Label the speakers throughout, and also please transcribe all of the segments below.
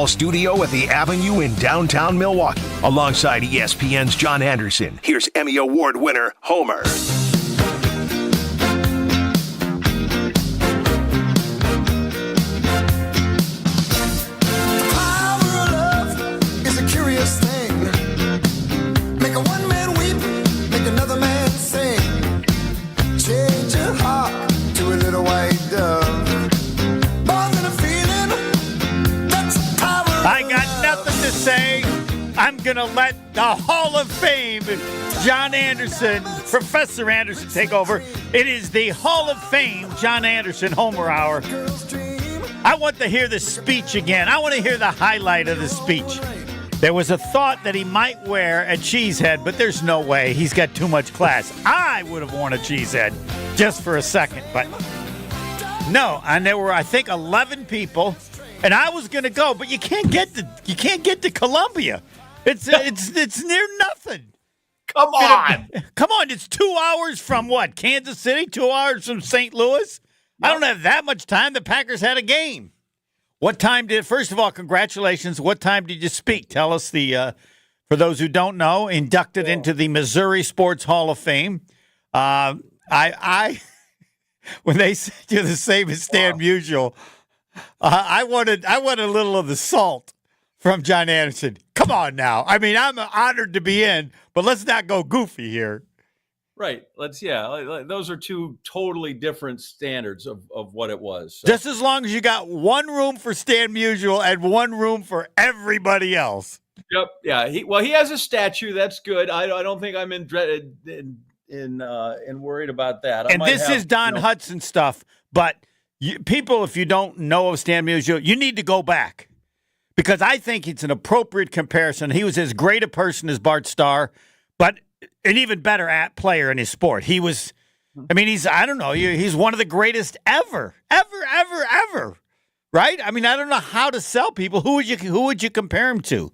Speaker 1: baseball studio at the Avenue in downtown Milwaukee. Alongside ESPN's John Anderson, here's Emmy Award winner Homer.
Speaker 2: I'm going to let the Hall of Fame, John Anderson, Professor Anderson, take over. It is the Hall of Fame, John Anderson Homer Hour. I want to hear the speech again. I want to hear the highlight of the speech. There was a thought that he might wear a cheese head, but there's no way. He's got too much class. I would have worn a cheese head just for a second, but no. And there were, I think, 11 people, and I was going to go, but you can't get to Columbia. It's near nothing.
Speaker 3: Come on.
Speaker 2: Come on. It's 2 hours from what? Kansas City? 2 hours from St. Louis? Yep. I don't have that much time. The Packers had a game. What time first of all, congratulations. What time did you speak? Tell us for those who don't know, inducted into the Missouri Sports Hall of Fame. When they said you're the same as Stan Musial, I wanted a little of the salt from John Anderson. Come on now. I mean, I'm honored to be in, but let's not go goofy here.
Speaker 3: Right. Those are two totally different standards of what it was. So.
Speaker 2: Just as long as you got one room for Stan Musial and one room for everybody else.
Speaker 3: Yep. Yeah. He has a statue. That's good. I don't think I'm in worried about that.
Speaker 2: And this is Don Hudson stuff, but people, if you don't know of Stan Musial, you need to go back. Because I think it's an appropriate comparison. He was as great a person as Bart Starr, but an even better player in his sport. He was, he's one of the greatest ever. Right? I mean, I don't know how to sell people. Who would you compare him to?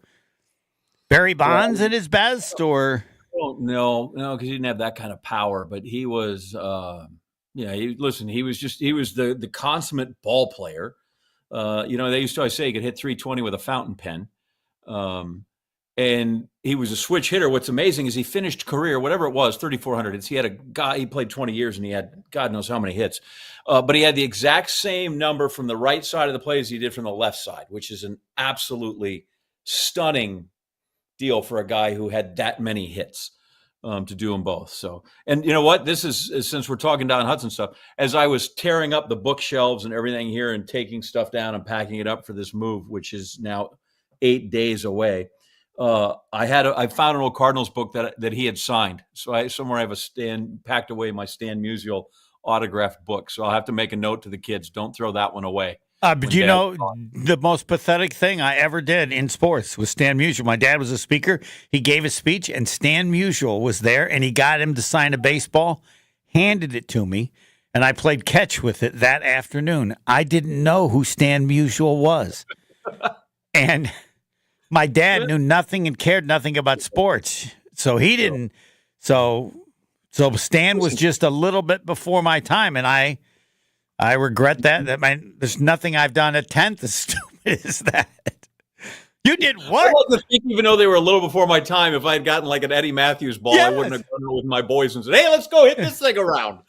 Speaker 2: Barry Bonds at his best, or?
Speaker 3: No, because he didn't have that kind of power, but he was, he was the consummate ball player. They used to always say he could hit 320 with a fountain pen. And he was a switch hitter. What's amazing is he finished career, whatever it was, 3,400 hits. He had he played 20 years and he had God knows how many hits. But he had the exact same number from the right side of the plate as he did from the left side, which is an absolutely stunning deal for a guy who had that many hits. To do them both. So, and you know what? This is since we're talking Don Hudson stuff, as I was tearing up the bookshelves and everything here and taking stuff down and packing it up for this move, which is now 8 days away, I found an old Cardinals book that he had signed. So I have packed away my Stan Musial autographed book. So I'll have to make a note to the kids. Don't throw that one away.
Speaker 2: But you know, the most pathetic thing I ever did in sports was Stan Musial. My dad was a speaker. He gave a speech, and Stan Musial was there, and he got him to sign a baseball, handed it to me, and I played catch with it that afternoon. I didn't know who Stan Musial was. And my dad knew nothing and cared nothing about sports. So he didn't. So Stan was just a little bit before my time, and I regret that. There's nothing I've done at 10th as stupid as that. You did what?
Speaker 3: I like to think, even though they were a little before my time, if I had gotten like an Eddie Matthews ball, yes. I wouldn't have gone with my boys and said, hey, let's go hit this thing around.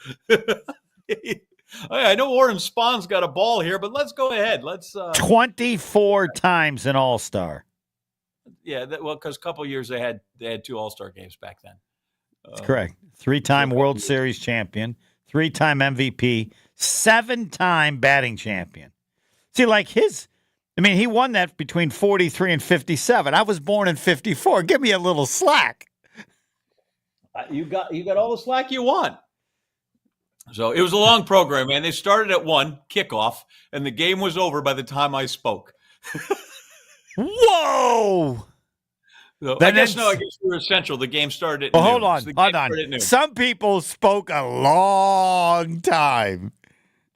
Speaker 3: I know Warren Spahn's got a ball here, but let's go ahead. Let's
Speaker 2: 24 times an All-Star.
Speaker 3: Yeah, because a couple of years they had 2 All-Star games back then.
Speaker 2: That's correct. 3-time World Series champion, 3-time MVP, 7-time batting champion. See, he won that between 43 and 57. I was born in 54. Give me a little slack.
Speaker 3: You got all the slack you want. So it was a long program, man. They started at 1 kickoff, and the game was over by the time I spoke.
Speaker 2: Whoa!
Speaker 3: So I guess you're essential. The game started at
Speaker 2: noon.
Speaker 3: Hold
Speaker 2: on. Some people spoke a long time.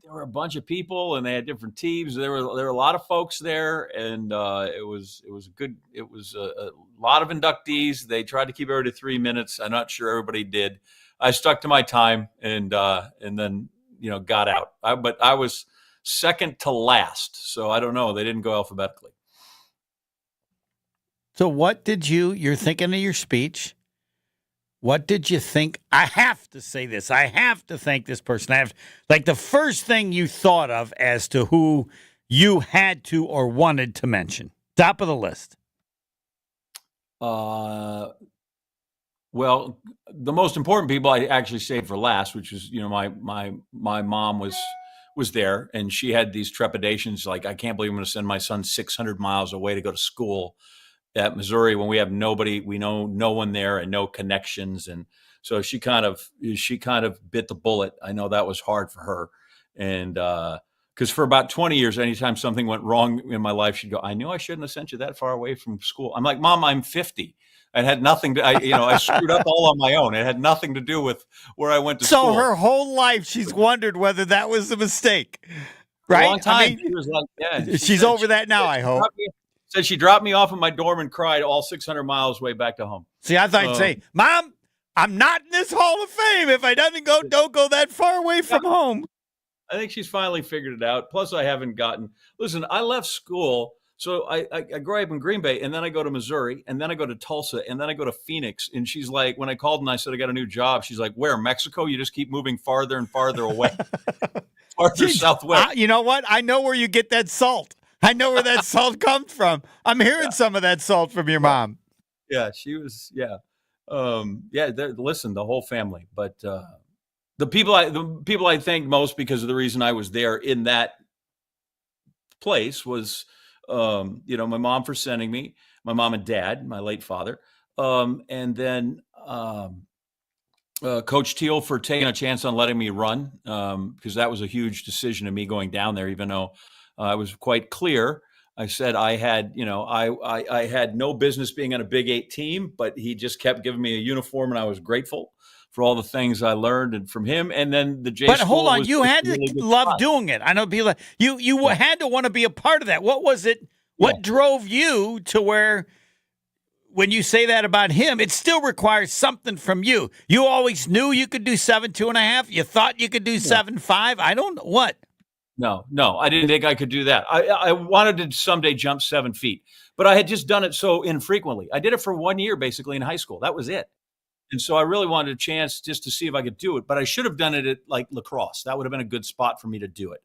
Speaker 3: There were a bunch of people, and they had different teams. There were a lot of folks there, and it was good. It was a lot of inductees. They tried to keep everybody to 3 minutes. I'm not sure everybody did. I stuck to my time, and then got out. But I was second to last, so I don't know. They didn't go alphabetically.
Speaker 2: So you're thinking of your speech. What did you think? I have to say this. I have to thank this person. The first thing you thought of as to who you had to or wanted to mention. Top of the list.
Speaker 3: Well, the most important people I actually saved for last, which was, my mom was there, and she had these trepidations. Like, I can't believe I'm going to send my son 600 miles away to go to school at Missouri when we have nobody, we know no one there and no connections. And so she kind of bit the bullet. I know that was hard for her. And, because for about 20 years, anytime something went wrong in my life, she'd go, I knew I shouldn't have sent you that far away from school. I'm like, Mom, I'm 50. It had nothing to, I screwed up all on my own. It had nothing to do with where I went to school.
Speaker 2: So her whole life, she's wondered whether that was a mistake, right?
Speaker 3: A long time. She was like, yeah.
Speaker 2: She's over that now, I hope.
Speaker 3: Said she dropped me off in my dorm and cried all 600 miles way back to home.
Speaker 2: See, I thought you'd say, Mom, I'm not in this Hall of Fame if I don't go that far away from home.
Speaker 3: I think she's finally figured it out. Plus, I haven't listen, I left school. So I grew up in Green Bay, and then I go to Missouri, and then I go to Tulsa, and then I go to Phoenix. And she's like, when I called and I said I got a new job, she's like, where, Mexico? You just keep moving farther and farther away. Farther southwest.
Speaker 2: You know what? I know where you get that salt. I know where that salt comes from. I'm hearing some of that salt from your mom.
Speaker 3: Yeah, she was, yeah. Listen, the whole family. But the people I thank most because of the reason I was there in that place was, my mom for sending me, my mom and dad, my late father, and then Coach Teal for taking a chance on letting me run, because that was a huge decision of me going down there, even though I was quite clear. I said I had, I had no business being on a Big 8 team, but he just kept giving me a uniform, and I was grateful for all the things I learned from him. And then the J.
Speaker 2: But hold on, you had to love doing it. I know people. You had to want to be a part of that. What was it? What drove you to where, when you say that about him, it still requires something from you? You always knew you could do 7.2.5. You thought you could do 7.5. I don't know what.
Speaker 3: No, I didn't think I could do that. I wanted to someday jump 7 feet, but I had just done it so infrequently. I did it for 1 year, basically, in high school. That was it. And so I really wanted a chance just to see if I could do it. But I should have done it at like lacrosse. That would have been a good spot for me to do it.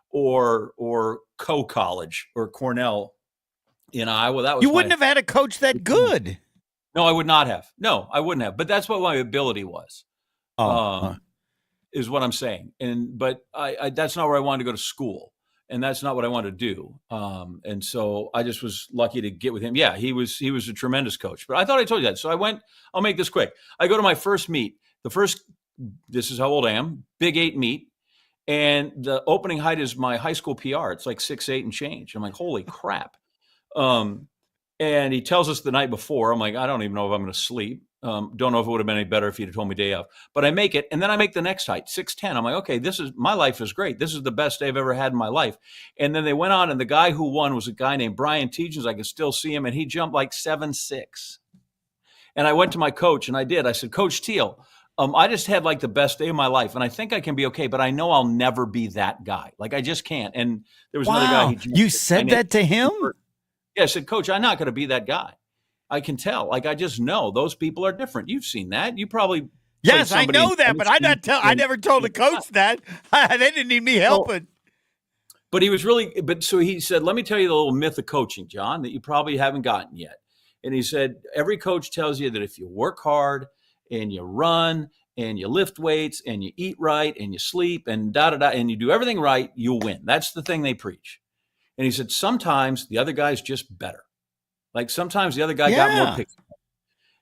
Speaker 3: Or college or Cornell in Iowa. That was
Speaker 2: you wouldn't have had a coach that good.
Speaker 3: No, I would not have. No, I wouldn't have. But that's what my ability was. Is what I'm saying. But I that's not where I wanted to go to school. And that's not what I wanted to do. And so I just was lucky to get with him. Yeah, he was a tremendous coach. But I thought I told you that. So I went, I'll make this quick. I go to my first meet. This is how old I am, Big 8 meet. And the opening height is my high school PR. It's like 6'8" and change. I'm like, holy crap. And he tells us the night before, I'm like, I don't even know if I'm going to sleep. Don't know if it would have been any better if he'd have told me day of. But I make it, and then I make the next height, 6'10". I'm like, okay, my life is great. This is the best day I've ever had in my life. And then they went on, and the guy who won was a guy named Brian Tegens. I can still see him, and he jumped like 7'6". And I went to my coach, and I said, Coach Teal, I just had like the best day of my life, and I think I can be okay, but I know I'll never be that guy. Like, I just can't. And there was another guy.
Speaker 2: You said that to him?
Speaker 3: Yeah, I said, Coach, I'm not going to be that guy. I can tell. Like, I just know those people are different. You've seen that. You probably.
Speaker 2: Yes, I know that, but I never told a coach that. They didn't need me helping.
Speaker 3: But so he said, let me tell you the little myth of coaching, John, that you probably haven't gotten yet. And he said, every coach tells you that if you work hard and you run and you lift weights and you eat right and you sleep and and you do everything right, you'll win. That's the thing they preach. And he said, sometimes the other guy's just better. Like, sometimes the other guy got more pixie dust.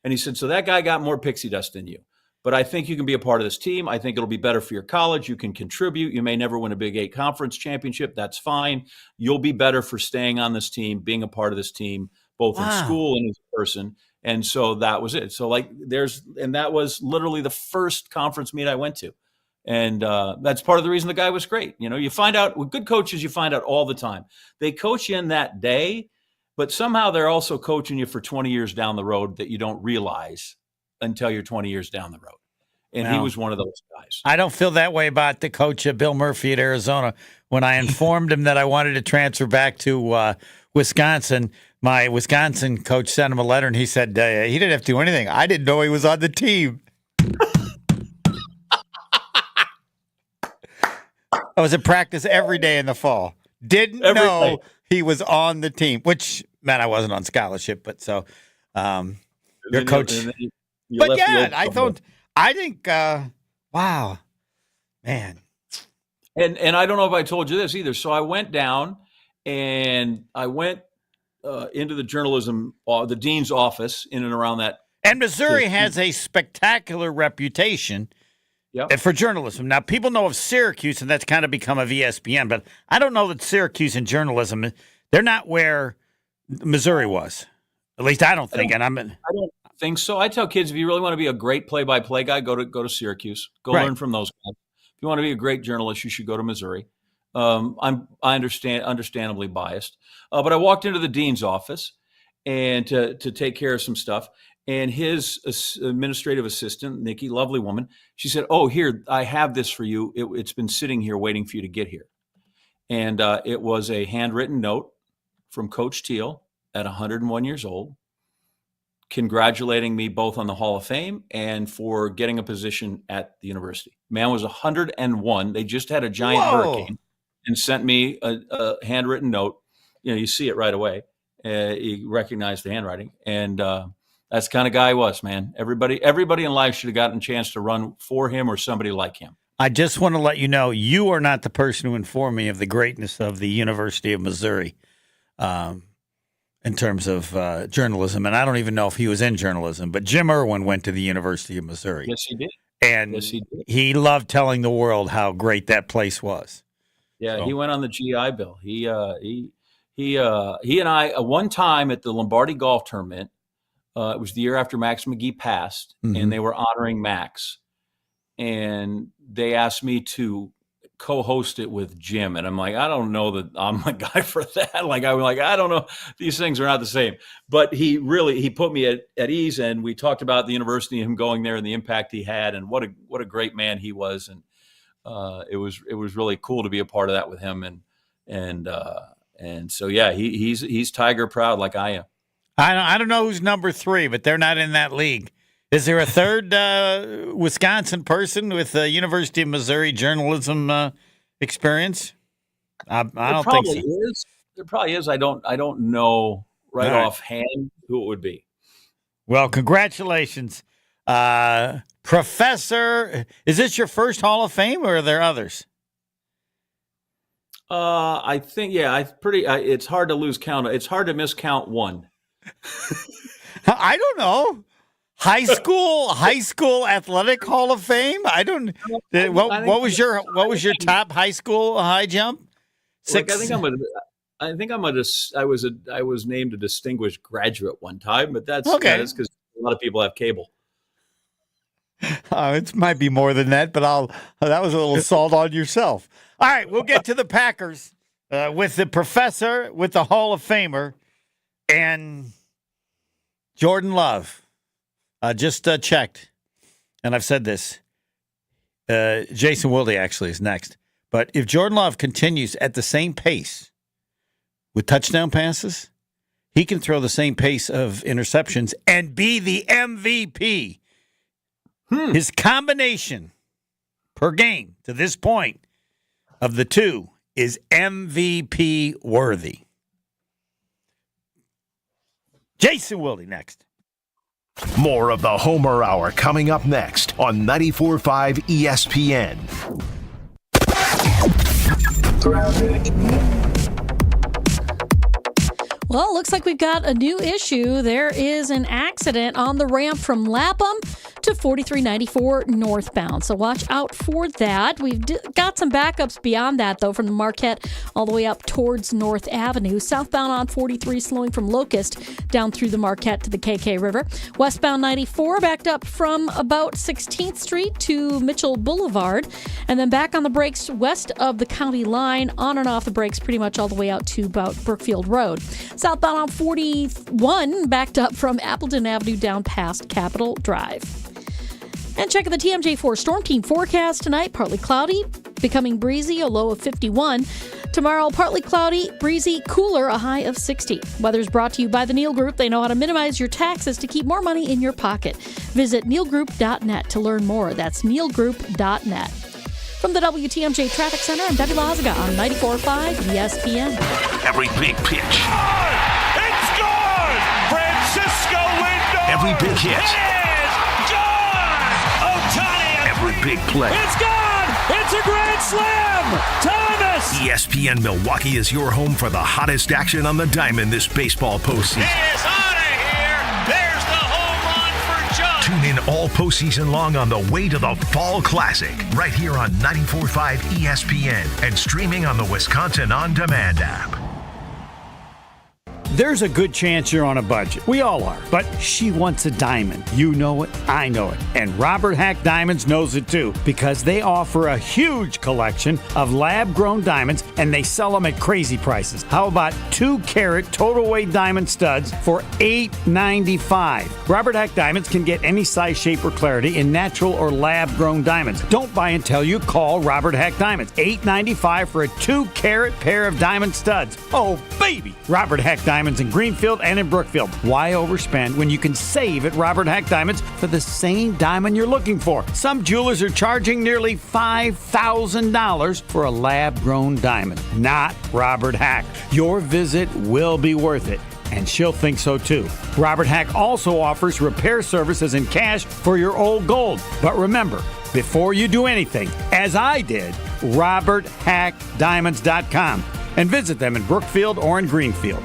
Speaker 3: And he said, so that guy got more pixie dust than you. But I think you can be a part of this team. I think it'll be better for your college. You can contribute. You may never win a Big 8 conference championship. That's fine. You'll be better for staying on this team, being a part of this team, both in school and as a person. And so that was it. So and that was literally the first conference meet I went to. And that's part of the reason the guy was great. You find out with good coaches, you find out all the time. They coach you in that day, but somehow they're also coaching you for 20 years down the road that you don't realize until you're 20 years down the road. And he was one of those guys.
Speaker 2: I don't feel that way about the coach of Bill Murphy at Arizona. When I informed him that I wanted to transfer back to Wisconsin, My Wisconsin coach sent him a letter, and he said he didn't have to do anything. I didn't know he was on the team. I was at practice every day in the fall. Didn't know he was on the team, which meant I wasn't on scholarship. But so your coach. But yeah, I think, wow, man.
Speaker 3: And I don't know if I told you this either. So I went down and I went into the journalism, the dean's office in and around that.
Speaker 2: And Missouri has a spectacular reputation for journalism. Now, people know of Syracuse, and that's kind of become of ESPN, but I don't know that Syracuse and journalism, they're not where Missouri was. At least I don't think. I don't
Speaker 3: think so. I tell kids, if you really want to be a great play-by-play guy, go to Syracuse. Go learn from those guys. If you want to be a great journalist, you should go to Missouri. I understandably biased, but I walked into the dean's office and to take care of some stuff. And his administrative assistant, Nikki, lovely woman, she said, "Oh, here, I have this for you. It's been sitting here waiting for you to get here." And it was a handwritten note from Coach Teal at 101 years old, congratulating me both on the Hall of Fame and for getting a position at the university. Man was 101. They just had a giant hurricane and sent me a handwritten note. You see it right away. He recognized the handwriting. And that's the kind of guy he was, man. Everybody in life should have gotten a chance to run for him or somebody like him.
Speaker 2: I just want to let you know, you are not the person who informed me of the greatness of the University of Missouri in terms of journalism. And I don't even know if he was in journalism, but Jim Irwin went to the University of Missouri.
Speaker 3: Yes, he did.
Speaker 2: And he loved telling the world how great that place was.
Speaker 3: Yeah, so. He went on the GI Bill. He and I, one time at the Lombardi Golf Tournament, it was the year after Max McGee passed, and they were honoring Max. And they asked me to co-host it with Jim. And I'm like, I don't know that I'm a guy for that. I don't know. These things are not the same. But he put me at ease, and we talked about the university and him going there and the impact he had and what a great man he was. And it was really cool to be a part of that with him. And so, yeah, he's Tiger proud like I am.
Speaker 2: I don't know who's number 3, but they're not in that league. Is there a third Wisconsin person with University of Missouri journalism experience? I don't think so.
Speaker 3: There probably is. I don't know offhand who it would be.
Speaker 2: Well, congratulations, Professor. Is this your first Hall of Fame, or are there others?
Speaker 3: I think it's hard to lose count. It's hard to miscount one.
Speaker 2: I don't know. High school athletic Hall of Fame. I don't. What was your top high school high jump?
Speaker 3: Look, I was named a distinguished graduate one time, but that's because a lot of people have cable.
Speaker 2: It might be more than that, but that was a little salt on yourself. All right, we'll get to the Packers with the professor, with the Hall of Famer, and Jordan Love. Just checked, and I've said this. Jason Wilde actually is next. But if Jordan Love continues at the same pace with touchdown passes, he can throw the same pace of interceptions and be the MVP. His combination per game to this point of the two is MVP worthy. Jason Wilde next.
Speaker 1: More of the Homer Hour coming up next on 94.5 ESPN.
Speaker 4: Well, it looks like we've got a new issue. There is an accident on the ramp from Lapham to 4394 northbound. So watch out for that. We've got some backups beyond that, though, from the Marquette all the way up towards North Avenue. Southbound on 43 slowing from Locust down through the Marquette to the KK River. Westbound 94 backed up from about 16th Street to Mitchell Boulevard. And then back on the brakes west of the county line, on and off the brakes pretty much all the way out to about Brookfield Road. Southbound on 41 backed up from Appleton Avenue down past Capitol Drive. And check out the TMJ4 Storm Team forecast tonight. Partly cloudy, Becoming breezy, a low of 51. Tomorrow, partly cloudy, breezy, cooler, a high of 60. Weather's brought to you by the Neal Group. They know how to minimize your taxes to keep more money in your pocket. Visit nealgroup.net to learn more. That's nealgroup.net. From the WTMJ Traffic Center, I'm Debbie Lazaga on 94.5 ESPN.
Speaker 1: Every big pitch.
Speaker 5: It's gone! Francisco Lindor!
Speaker 1: Every big hit.
Speaker 5: It is gone! Ohtani!
Speaker 1: Every big play.
Speaker 5: It's gone! It's a grand slam! Thomas!
Speaker 1: ESPN Milwaukee is your home for the hottest action on the diamond this baseball postseason.
Speaker 5: It is out of here! There's the home run for John!
Speaker 1: Tune in all postseason long on the way to the Fall Classic, right here on 94.5 ESPN and streaming on the Wisconsin On Demand app.
Speaker 2: There's a good chance you're on a budget. We all are. But she wants a diamond. You know it. I know it. And Robert Hack Diamonds knows it too, because they offer a huge collection of lab-grown diamonds, and they sell them at crazy prices. How about 2-carat total weight diamond studs for $8.95? Robert Hack Diamonds can get any size, shape, or clarity in natural or lab-grown diamonds. Don't buy until you call Robert Hack Diamonds. $8.95 for a 2-carat pair of diamond studs. Oh, baby! Robert Hack Diamonds in Greenfield and in Brookfield. Why overspend when you can save at Robert Hack Diamonds for the same diamond you're looking for? Some jewelers are charging nearly $5,000 for a lab-grown diamond. Not Robert Hack. Your visit will be worth it, and she'll think so too. Robert Hack also offers repair services in cash for your old gold. But remember, before you do anything, as I did, RobertHackDiamonds.com, and visit them in Brookfield or in Greenfield.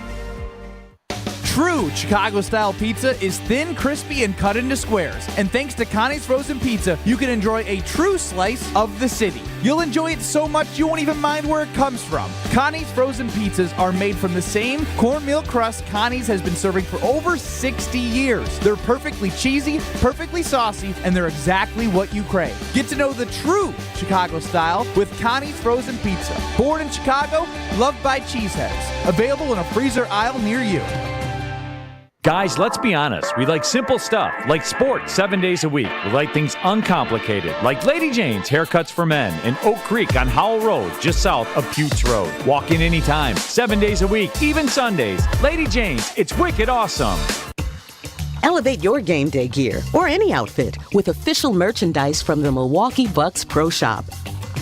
Speaker 6: True Chicago-style pizza is thin, crispy, and cut into squares. And thanks to Connie's Frozen Pizza, you can enjoy a true slice of the city. You'll enjoy it so much you won't even mind where it comes from. Connie's Frozen Pizzas are made from the same cornmeal crust Connie's has been serving for over 60 years. They're perfectly cheesy, perfectly saucy, and they're exactly what you crave. Get to know the true Chicago style with Connie's Frozen Pizza. Born in Chicago, loved by cheeseheads. Available in a freezer aisle near you.
Speaker 7: Guys, let's be honest. We like simple stuff, like sports 7 days a week. We like things uncomplicated, like Lady Jane's Haircuts for Men in Oak Creek on Howell Road, just south of Putes Road. Walk in anytime, 7 days a week, even Sundays. Lady Jane's, it's wicked awesome.
Speaker 8: Elevate your game day gear or any outfit with official merchandise from the Milwaukee Bucks Pro Shop.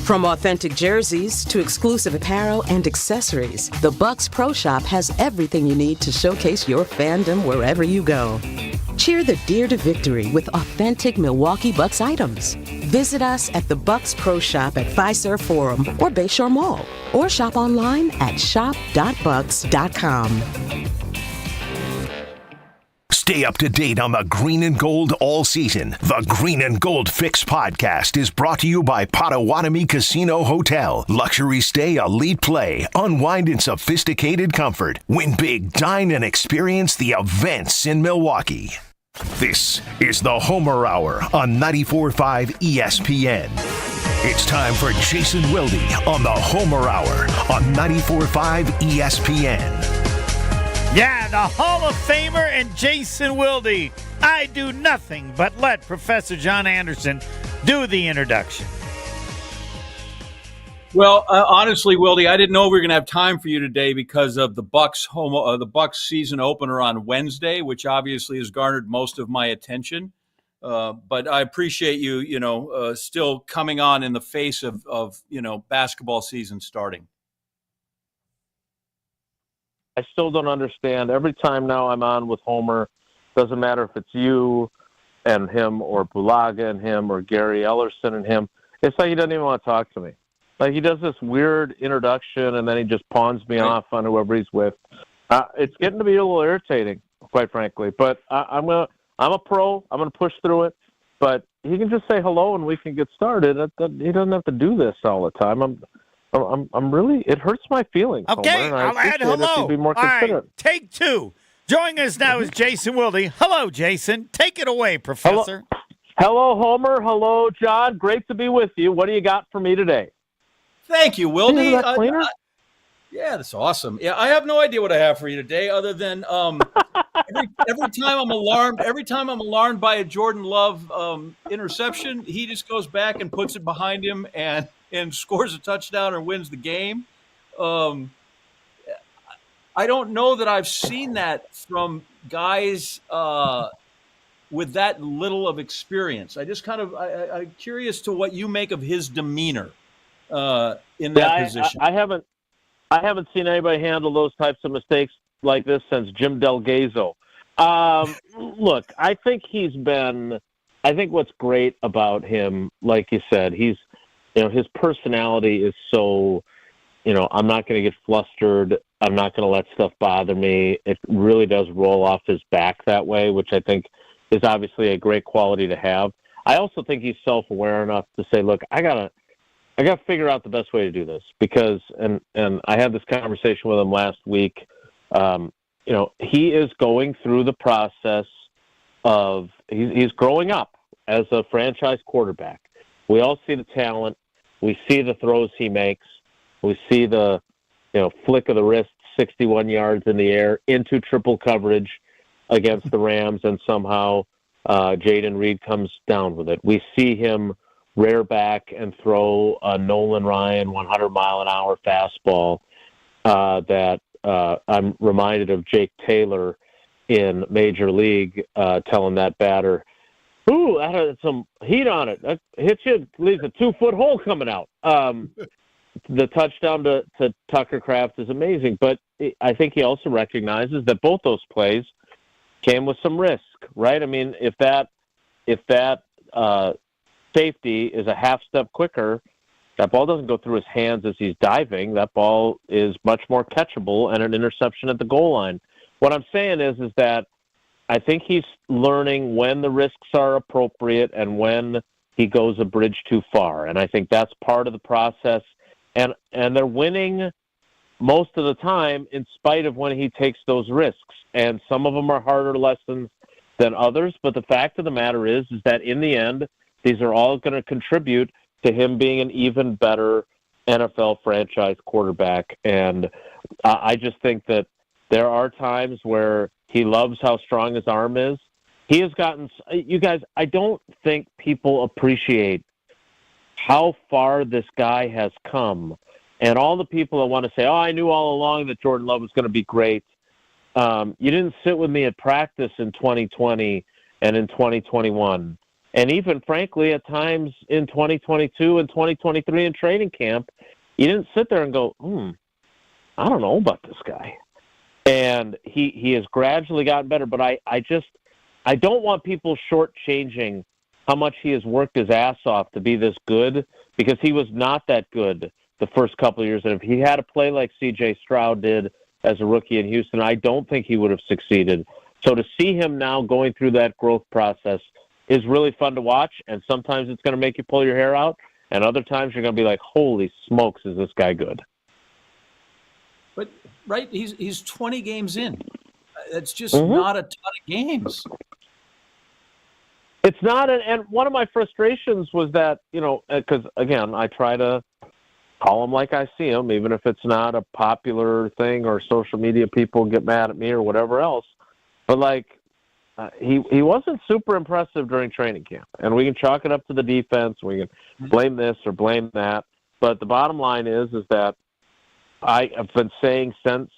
Speaker 8: From authentic jerseys to exclusive apparel and accessories, the Bucks Pro Shop has everything you need to showcase your fandom wherever you go. Cheer the Deer to victory with authentic Milwaukee Bucks items. Visit us at the Bucks Pro Shop at Fiserv Forum or Bayshore Mall, or shop online at shop.bucks.com.
Speaker 1: Stay up to date on the green and gold all season. The Green and Gold Fix podcast is brought to you by Potawatomi Casino Hotel. Luxury stay, elite play, unwind in sophisticated comfort. Win big, dine, and experience the events in Milwaukee. This is the Homer Hour on 94.5 ESPN. It's time for Jason Wilde on the Homer Hour on 94.5 ESPN.
Speaker 2: Yeah, the Hall of Famer and Jason Wilde. I do nothing but let Professor John Anderson do the introduction.
Speaker 3: Well, honestly, Wilde, I didn't know we were going to have time for you today because of the Bucks season opener on Wednesday, which obviously has garnered most of my attention. But I appreciate you, still coming on in the face of basketball season starting.
Speaker 9: I still don't understand. Every time now I'm on with Homer, doesn't matter if it's you and him or Bulaga and him or Gary Ellerson and him, it's like he doesn't even want to talk to me. Like he does this weird introduction and then he just pawns me off on whoever he's with. It's getting to be a little irritating, quite frankly. But I'm a pro. I'm going to push through it. But he can just say hello and we can get started. He doesn't have to do this all the time. I'm really, it hurts my feelings.
Speaker 2: Okay,
Speaker 9: Homer,
Speaker 2: I'll add hello.
Speaker 9: Be more
Speaker 2: all
Speaker 9: considerate.
Speaker 2: right, take two. Joining us now is Jason Wilde. Hello, Jason. Take it away, Professor.
Speaker 9: Hello, Homer. Hello, John. Great to be with you. What do you got for me today?
Speaker 3: Thank you, Wilde.
Speaker 9: Isn't that cleaner?
Speaker 3: Yeah, that's awesome. Yeah, I have no idea what I have for you today, other than every time I'm alarmed by a Jordan Love interception, he just goes back and puts it behind him, and and scores a touchdown or wins the game. I don't know that I've seen that from guys with that little of experience. I just kind of I'm curious to what you make of his demeanor in that position.
Speaker 9: I haven't seen anybody handle those types of mistakes like this since Jim Delgado. Look, I think what's great about him, like you said, his personality is so, I'm not going to get flustered. I'm not going to let stuff bother me. It really does roll off his back that way, which I think is obviously a great quality to have. I also think he's self-aware enough to say, look, I got to figure out the best way to do this because, and I had this conversation with him last week. He is going through the process of, he's growing up as a franchise quarterback. We all see the talent. We see the throws he makes. We see the, flick of the wrist, 61 yards in the air into triple coverage against the Rams, and somehow Jaden Reed comes down with it. We see him rear back and throw a Nolan Ryan 100-mile-an-hour fastball that I'm reminded of Jake Taylor in Major League telling that batter, ooh, that had some heat on it. That hits you, leaves a 2-foot hole coming out. The touchdown to Tucker Kraft is amazing, but I think he also recognizes that both those plays came with some risk, right? I mean, if that safety is a half step quicker, that ball doesn't go through his hands as he's diving. That ball is much more catchable and an interception at the goal line. What I'm saying is that I think he's learning when the risks are appropriate and when he goes a bridge too far. And I think that's part of the process. And they're winning most of the time in spite of when he takes those risks. And some of them are harder lessons than others. But the fact of the matter is that in the end, these are all going to contribute to him being an even better NFL franchise quarterback. And I just think that there are times where he loves how strong his arm is. He has gotten, you guys, I don't think people appreciate how far this guy has come. And all the people that want to say, oh, I knew all along that Jordan Love was going to be great. You didn't sit with me at practice in 2020 and in 2021. And even, frankly, at times in 2022 and 2023 in training camp, you didn't sit there and go, I don't know about this guy. And he has gradually gotten better. But I don't want people shortchanging how much he has worked his ass off to be this good, because he was not that good the first couple of years. And if he had a play like C.J. Stroud did as a rookie in Houston, I don't think he would have succeeded. So to see him now going through that growth process is really fun to watch, and sometimes it's going to make you pull your hair out, and other times you're going to be like, holy smokes, is this guy good?
Speaker 3: But, right, he's 20 games in. It's just not a ton of games.
Speaker 9: It's not, and one of my frustrations was that, because, again, I try to call him like I see him, even if it's not a popular thing or social media people get mad at me or whatever else. But, he wasn't super impressive during training camp. And we can chalk it up to the defense. We can blame this or blame that. But the bottom line is that I have been saying since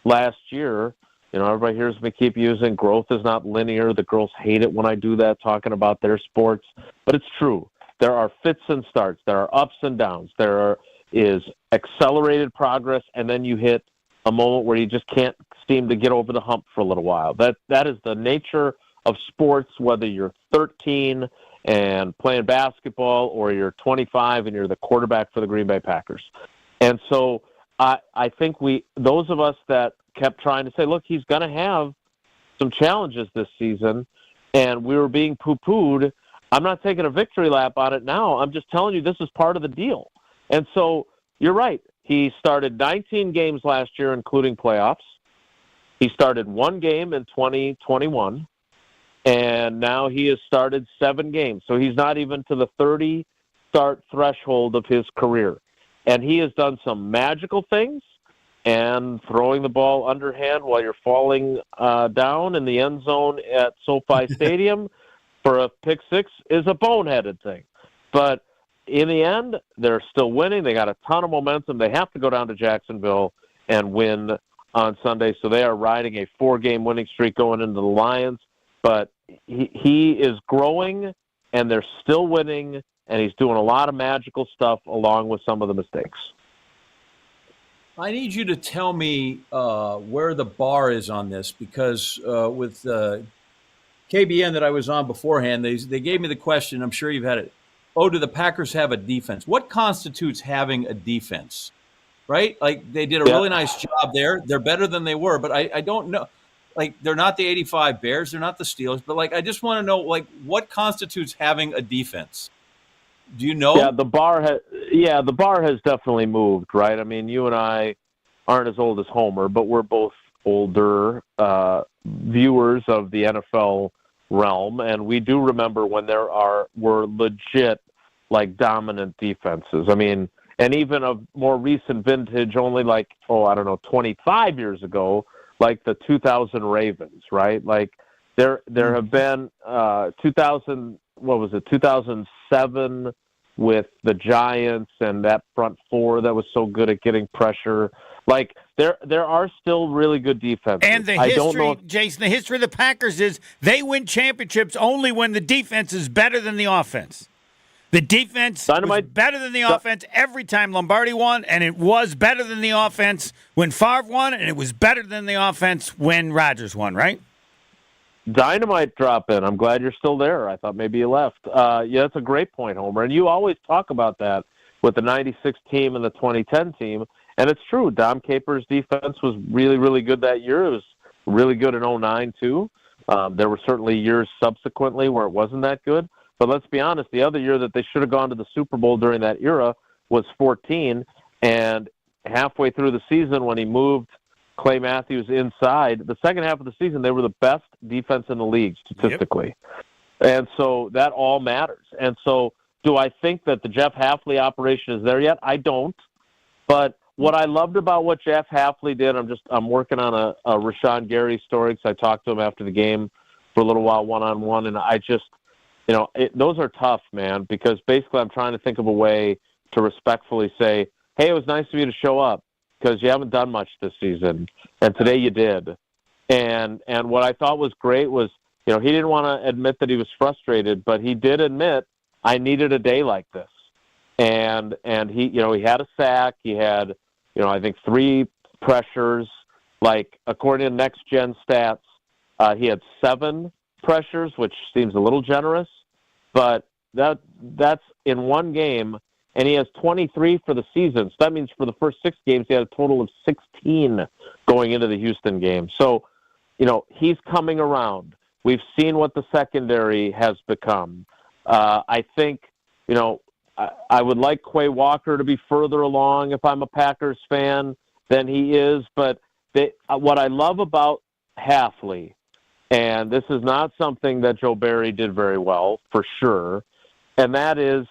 Speaker 9: last year, everybody hears me keep using growth is not linear. The girls hate it when I do that, talking about their sports. But it's true. There are fits and starts. There are ups and downs. There is accelerated progress, and then you hit a moment where you just can't seem to get over the hump for a little while. That is the nature of sports, whether you're 13 and playing basketball or you're 25 and you're the quarterback for the Green Bay Packers. And so I think those of us that kept trying to say, look, he's going to have some challenges this season, and we were being poo-pooed. I'm not taking a victory lap on it now. I'm just telling you this is part of the deal. And so you're right. He started 19 games last year, including playoffs. He started one game in 2021, and now he has started 7 games. So he's not even to the 30-start threshold of his career. And he has done some magical things, and throwing the ball underhand while you're falling down in the end zone at SoFi Stadium for a pick six is a boneheaded thing. But in the end, they're still winning. They got a ton of momentum. They have to go down to Jacksonville and win on Sunday. So they are riding a 4-game winning streak going into the Lions. But he is growing, and they're still winning, and he's doing a lot of magical stuff along with some of the mistakes.
Speaker 3: I need you to tell me where the bar is on this, because with KBN that I was on beforehand, they gave me the question. I'm sure you've had it. Oh, do the Packers have a defense? What constitutes having a defense, right? Like, they did a really nice job there. They're better than they were, but I don't know. Like, they're not the 85 Bears. They're not the Steelers. But, like, I just want to know, like, what constitutes having a defense? Do you know?
Speaker 9: Yeah, the bar has definitely moved, right? I mean, you and I aren't as old as Homer, but we're both older viewers of the NFL realm, and we do remember when were legit, like, dominant defenses. I mean, and even of more recent vintage, only 25 years ago, like the 2000 Ravens, right? Like, there have been 2007 with the Giants and that front four that was so good at getting pressure. Like, there are still really good defenses.
Speaker 2: And the history, Jason, the history of the Packers is they win championships only when the defense is better than the offense. The defense was better than the offense every time Lombardi won, and it was better than the offense when Favre won, and it was better than the offense when Rodgers won, right?
Speaker 9: Dynamite drop in. I'm glad you're still there. I thought maybe you left. Yeah, that's a great point, Homer. And you always talk about that with the 96 team and the 2010 team. And it's true. Dom Capers' defense was really, really good that year. It was really good in 2009, too. There were certainly years subsequently where it wasn't that good. But let's be honest, the other year that they should have gone to the Super Bowl during that era was 2014. And halfway through the season, when he moved Clay Matthews inside, the second half of the season, they were the best defense in the league statistically. Yep. And so that all matters. And so do I think that the Jeff Hafley operation is there yet? I don't. But what I loved about what Jeff Hafley did, I'm working on a Rashawn Gary story because I talked to him after the game for a little while one-on-one, and I just, those are tough, man, because basically I'm trying to think of a way to respectfully say, hey, it was nice of you to show up because you haven't done much this season, and today you did. And what I thought was great was, he didn't want to admit that he was frustrated, but he did admit, I needed a day like this. And he, he had a sack. He had, I think 3 pressures. Like, according to Next Gen Stats, he had 7 pressures, which seems a little generous. But that's in one game, and he has 23 for the season. So that means for the first 6 games, he had a total of 16 going into the Houston game. So, he's coming around. We've seen what the secondary has become. I think, I would like Quay Walker to be further along if I'm a Packers fan than he is. But what I love about Hafley, and this is not something that Joe Barry did very well, for sure, and that is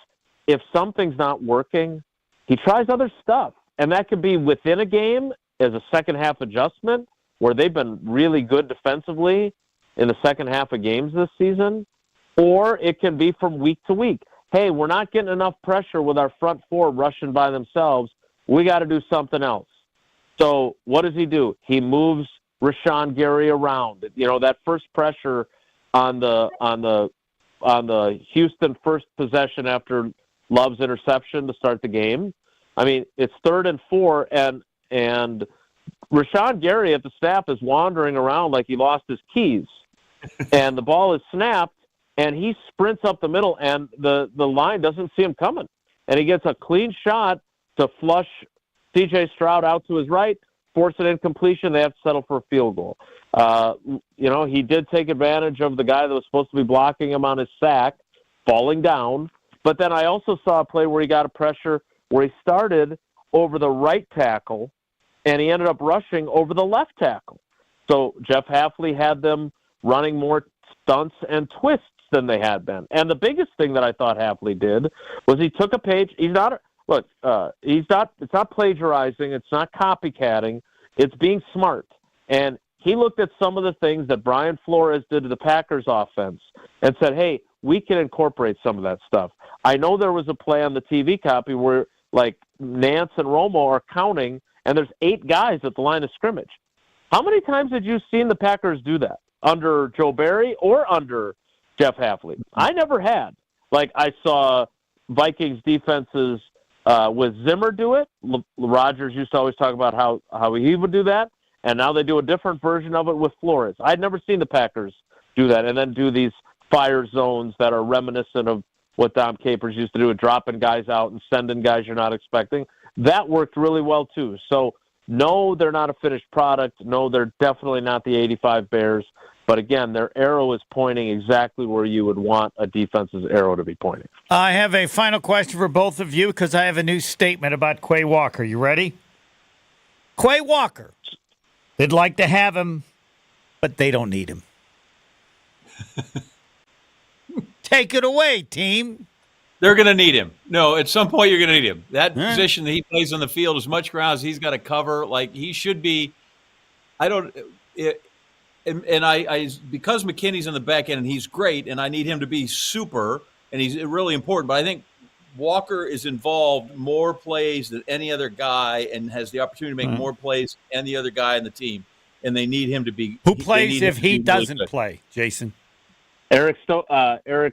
Speaker 9: if something's not working, he tries other stuff. And that could be within a game as a second-half adjustment where they've been really good defensively in the second half of games this season, or it can be from week to week. Hey, we're not getting enough pressure with our front four rushing by themselves. We got to do something else. So what does he do? He moves Rashawn Gary around. That first pressure on the Houston first possession after Love's interception to start the game. I mean, it's 3rd and 4, and Rashawn Gary at the snap is wandering around like he lost his keys, and the ball is snapped. And he sprints up the middle, and the line doesn't see him coming. And he gets a clean shot to flush C.J. Stroud out to his right, force an incompletion. They have to settle for a field goal. He did take advantage of the guy that was supposed to be blocking him on his sack, falling down. But then I also saw a play where he got a pressure where he started over the right tackle, and he ended up rushing over the left tackle. So Jeff Hafley had them running more stunts and twists than they had been. And the biggest thing that I thought Hafley did was he took a page. It's not plagiarizing. It's not copycatting. It's being smart. And he looked at some of the things that Brian Flores did to the Packers offense and said, hey, we can incorporate some of that stuff. I know there was a play on the TV copy where, like, Nance and Romo are counting, and there's 8 guys at the line of scrimmage. How many times had you seen the Packers do that under Joe Barry or under Jeff Hafley? I never had. Like, I saw Vikings defenses with Zimmer do it. Rodgers used to always talk about how he would do that, and now they do a different version of it with Flores. I'd never seen the Packers do that and then do these fire zones that are reminiscent of what Dom Capers used to do, dropping guys out and sending guys you're not expecting. That worked really well, too. So, no, they're not a finished product. No, they're definitely not the 85 Bears. But, again, their arrow is pointing exactly where you would want a defense's arrow to be pointing.
Speaker 2: I have a final question for both of you because I have a new statement about Quay Walker. You ready? Quay Walker. They'd like to have him, but they don't need him. Take it away, team.
Speaker 3: They're going to need him. No, at some point you're going to need him. That position that he plays on the field, as much ground as he's got to cover, like he should be. Because McKinney's in the back end and he's great, and I need him to be super, and he's really important. But I think Walker is involved more plays than any other guy, and has the opportunity to make more plays than any other guy in the team. And they need him to be.
Speaker 2: Who plays if he doesn't play, Jason?
Speaker 9: Eric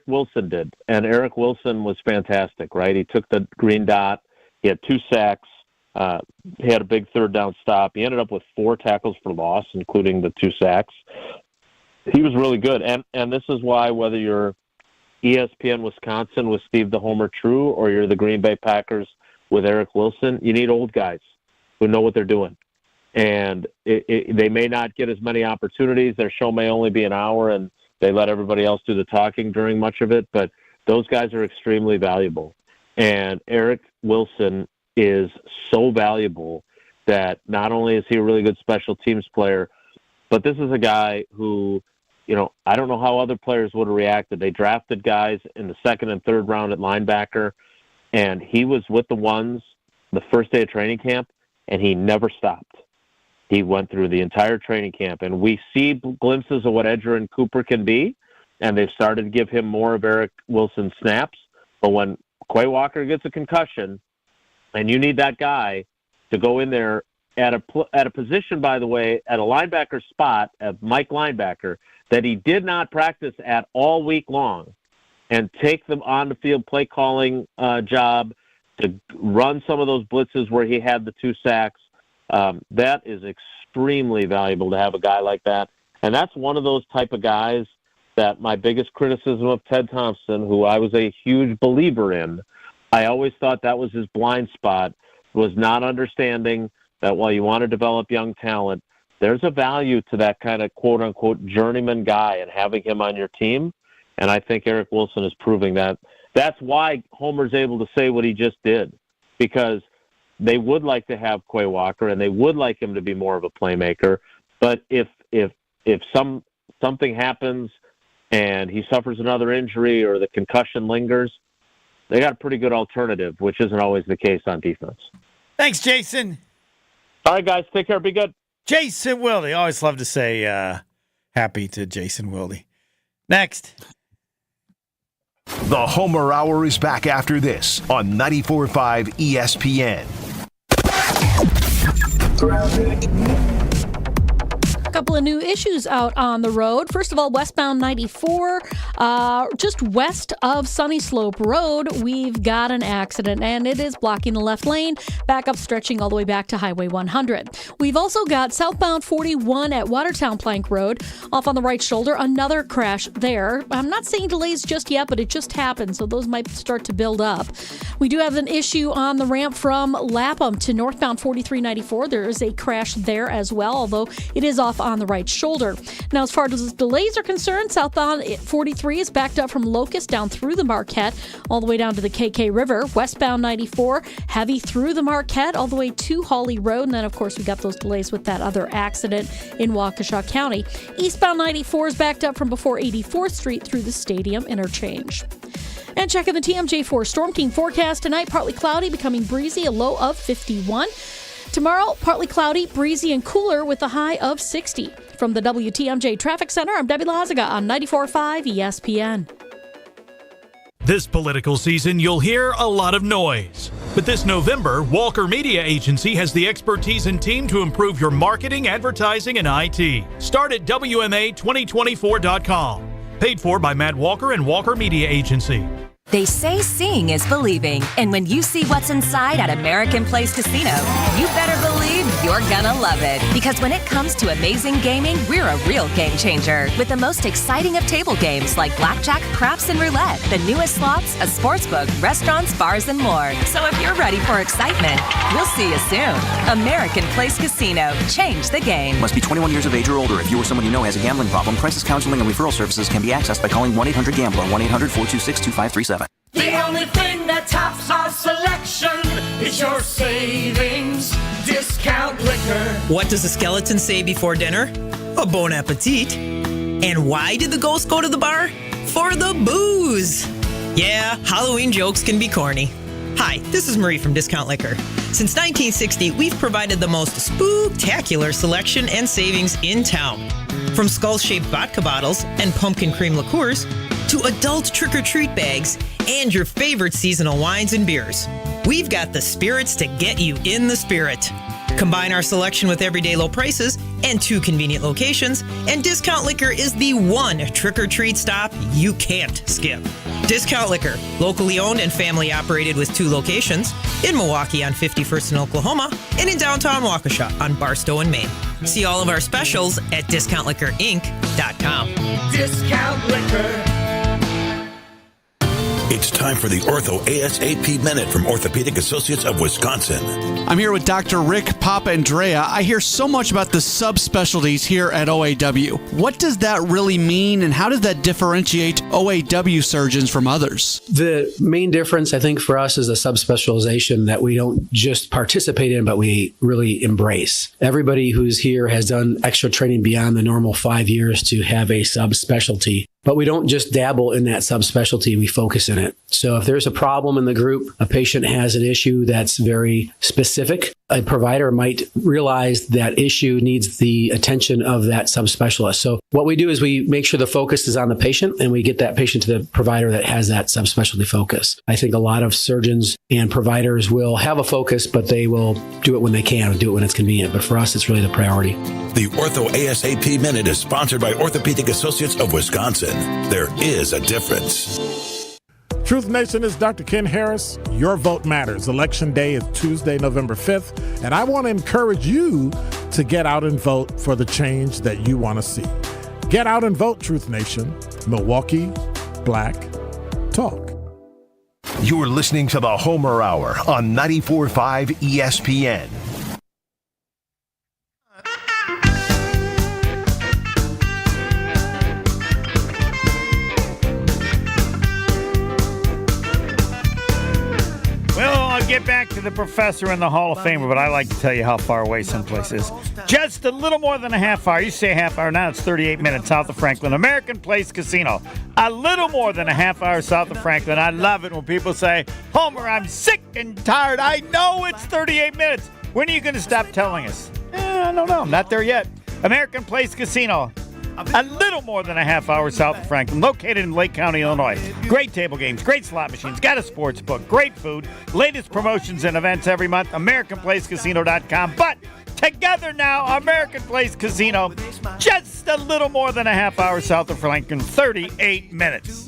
Speaker 9: Wilson did, and Eric Wilson was fantastic, right? He took the green dot. He had 2 sacks. He had a big third down stop. He ended up with 4 tackles for loss, including the 2 sacks. He was really good, and this is why whether you're ESPN Wisconsin with Steve the Homer True or you're the Green Bay Packers with Eric Wilson, you need old guys who know what they're doing. And they may not get as many opportunities. Their show may only be an hour, and they let everybody else do the talking during much of it, but those guys are extremely valuable. And Eric Wilson is so valuable that not only is he a really good special teams player, but this is a guy who, I don't know how other players would have reacted. They drafted guys in the 2nd and 3rd round at linebacker, and he was with the ones the first day of training camp, and he never stopped. He went through the entire training camp, and we see glimpses of what Edgerrin Cooper can be, and they've started to give him more of Eric Wilson's snaps. But when Quay Walker gets a concussion, and you need that guy to go in there at a position, by the way, at a linebacker spot, at Mike linebacker, that he did not practice at all week long, and take them on the field play calling job to run some of those blitzes where he had the 2 sacks. That is extremely valuable to have a guy like that. And that's one of those type of guys that my biggest criticism of Ted Thompson, who I was a huge believer in, I always thought that was his blind spot, was not understanding that while you want to develop young talent, there's a value to that kind of quote-unquote journeyman guy and having him on your team. And I think Eric Wilson is proving that. That's why Homer's able to say what he just did, because they would like to have Quay Walker, and they would like him to be more of a playmaker. But if something happens and he suffers another injury or the concussion lingers, they got a pretty good alternative, which isn't always the case on defense.
Speaker 2: Thanks, Jason.
Speaker 9: All right, guys, take care. Be good.
Speaker 2: Jason Wilde. I always love to say happy to Jason Wilde. Next.
Speaker 1: The Homer Hour is back after this on 94.5 ESPN.
Speaker 4: A couple of new issues out on the road. First of all, westbound 94, just west of Sunny Slope Road, we've got an accident, and it is blocking the left lane, backup stretching all the way back to Highway 100. We've also got southbound 41 at Watertown Plank Road, off on the right shoulder, another crash there. I'm not saying delays just yet, but it just happened, so those might start to build up. We do have an issue on the ramp from Lapham to northbound 4394. There is a crash there as well, although it is off on the right shoulder. Now, as far as delays are concerned, southbound 43 is backed up from Locust down through the Marquette, all the way down to the KK River. Westbound 94, heavy through the Marquette, all the way to Hawley Road. And then, of course, we got those delays with that other accident in Waukesha County. Eastbound 94 is backed up from before 84th Street through the Stadium Interchange. And checking the TMJ4 Storm Team forecast tonight, partly cloudy, becoming breezy, a low of 51. Tomorrow, partly cloudy, breezy, and cooler with a high of 60. From the WTMJ Traffic Center, I'm Debbie Lazaga on 94.5 ESPN.
Speaker 10: This political season, you'll hear a lot of noise. But this November, Walker Media Agency has the expertise and team to improve your marketing, advertising, and IT. Start at WMA2024.com. Paid for by Matt Walker and Walker Media Agency.
Speaker 11: They say seeing is believing, and when you see what's inside at American Place Casino, you better believe you're gonna love it. Because when it comes to amazing gaming, we're a real game changer. With the most exciting of table games like blackjack, craps, and roulette, the newest slots, a sportsbook, restaurants, bars, and more. So if you're ready for excitement, we'll see you soon. American Place Casino. Change the game.
Speaker 12: Must be 21 years of age or older. If you or someone you know has a gambling problem, crisis counseling and referral services can be accessed by calling 1-800-GAMBLER, 1-800-426-2537.
Speaker 5: The only thing that tops our selection is your savings discount liquor.
Speaker 13: What does the skeleton say before dinner? A bon appetit. And why did the ghost go to the bar? For the booze. Yeah, Halloween jokes can be corny. Hi, this is Marie from Discount Liquor. Since 1960, we've provided the most spooktacular selection and savings in town. From skull-shaped vodka bottles and pumpkin cream liqueurs to adult trick-or-treat bags and your favorite seasonal wines and beers. We've got the spirits to get you in the spirit. Combine our selection with everyday low prices and 2 convenient locations, and Discount Liquor is the one trick-or-treat stop you can't skip. Discount Liquor, locally owned and family operated with 2 locations, in Milwaukee on 51st in Oklahoma, and in downtown Waukesha on Barstow in Maine. See all of our specials at DiscountLiquorInc.com.
Speaker 5: Discount Liquor.
Speaker 14: It's time for the Ortho ASAP Minute from Orthopedic Associates of Wisconsin.
Speaker 15: I'm here with Dr. Rick Papandrea. I hear so much about the subspecialties here at OAW. What does that really mean, and how does that differentiate OAW surgeons from others?
Speaker 16: The main difference, I think, for us is the subspecialization that we don't just participate in, but we really embrace. Everybody who's here has done extra training beyond the normal 5 years to have a subspecialty. But we don't just dabble in that subspecialty, we focus in it. So if there's a problem in the group, a patient has an issue that's very specific, a provider might realize that issue needs the attention of that subspecialist. So what we do is we make sure the focus is on the patient, and we get that patient to the provider that has that subspecialty focus. I think a lot of surgeons and providers will have a focus, but they will do it when they can and do it when it's convenient. But for us, it's really the priority.
Speaker 14: The Ortho ASAP Minute is sponsored by Orthopedic Associates of Wisconsin. There is a difference.
Speaker 17: Truth Nation, is Dr. Ken Harris. Your vote matters. Election day is Tuesday, November 5th, and I want to encourage you to get out and vote for the change that you want to see. Get out and vote, Truth Nation. Milwaukee Black Talk.
Speaker 1: You're listening to the Homer Hour on 94.5 ESPN.
Speaker 2: Get back to the professor and the Hall of Famer, but I like to tell you how far away someplace is. Just a little more than a half hour. You say a half hour, now it's 38 minutes south of Franklin. American Place Casino. A little more than a half hour south of Franklin. I love it when people say, Homer, I'm sick and tired. I know it's 38 minutes. When are you going to stop telling us? I don't know. I'm not there yet. American Place Casino. A little more than a half hour south of Franklin, located in Lake County, Illinois. Great table games, great slot machines, got a sports book, great food, latest promotions and events every month, AmericanPlaceCasino.com. But together now, American Place Casino, just a little more than a half hour south of Franklin, 38 minutes.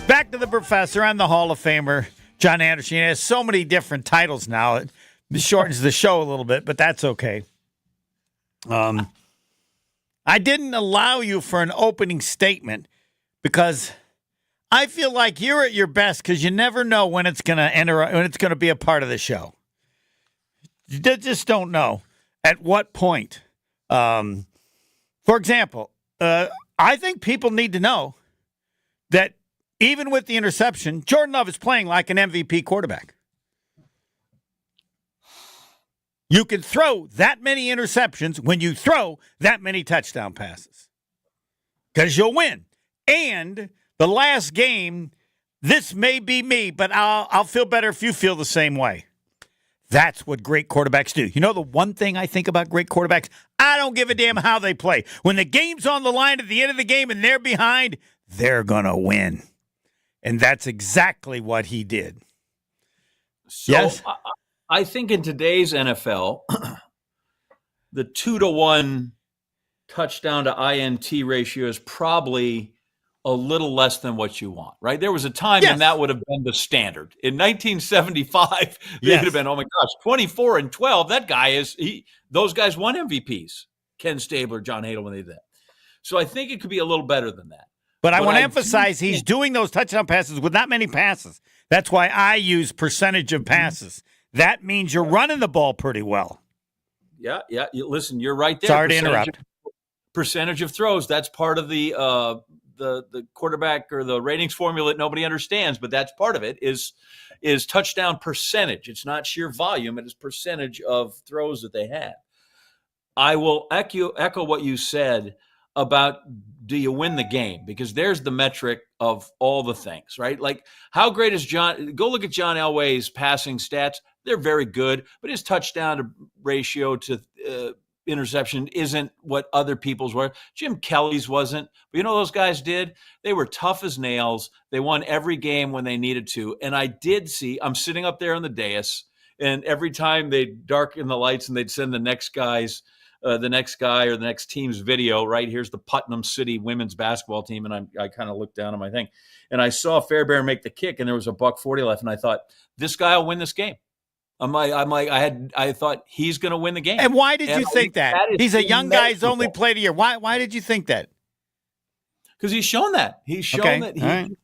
Speaker 2: Back to the professor and the Hall of Famer, John Anderson. He has so many different titles now. It shortens the show a little bit, but that's okay. I didn't allow you for an opening statement because I feel like you're at your best because you never know when it's going to enter, when it's going to be a part of the show. You just don't know at what point. For example, I think people need to know that even with the interception, Jordan Love is playing like an MVP quarterback. You can throw that many interceptions when you throw that many touchdown passes because you'll win. And the last game, this may be me, but I'll feel better if you feel the same way. That's what great quarterbacks do. You know the one thing I think about great quarterbacks? I don't give a damn how they play. When the game's on the line at the end of the game and they're behind, they're going to win. And that's exactly what he did.
Speaker 3: So
Speaker 2: Yes.
Speaker 3: I think in today's NFL, the 2-to-1 touchdown to INT ratio is probably a little less than what you want, right? There was a time when that would have been the standard. In 1975, they would have been, oh my gosh, 24-12. That guy those guys won MVPs. Ken Stabler, John Hadel, when they did that. So I think it could be a little better than that.
Speaker 2: But I want to emphasize he's doing those touchdown passes with not many passes. That's why I use percentage of passes. That means you're running the ball pretty well.
Speaker 3: Yeah. Listen, you're right there.
Speaker 2: Sorry to interrupt.
Speaker 3: Percentage of throws. That's part of the quarterback or the ratings formula that nobody understands, but that's part of it is touchdown percentage. It's not sheer volume. It is percentage of throws that they have. I will echo what you said about do you win the game? Because there's the metric of all the things, right? Like how great is John? Go look at John Elway's passing stats. They're very good, but his touchdown ratio to interception isn't what other people's were. Jim Kelly's wasn't. But you know those guys did? They were tough as nails. They won every game when they needed to. And I did see, I'm sitting up there on the dais, and every time they'd darken the lights and they'd send the next guy or the next team's video, right? Here's the Putnam City women's basketball team. And I kind of looked down at my thing. And I saw Fairbairn make the kick, and there was a $1:40 left. And I thought, this guy will win this game. I thought he's going to win the game.
Speaker 2: And why did you think that? He's a young guy who's only played a year. Why did you think that?
Speaker 3: Because he's shown that. He's shown that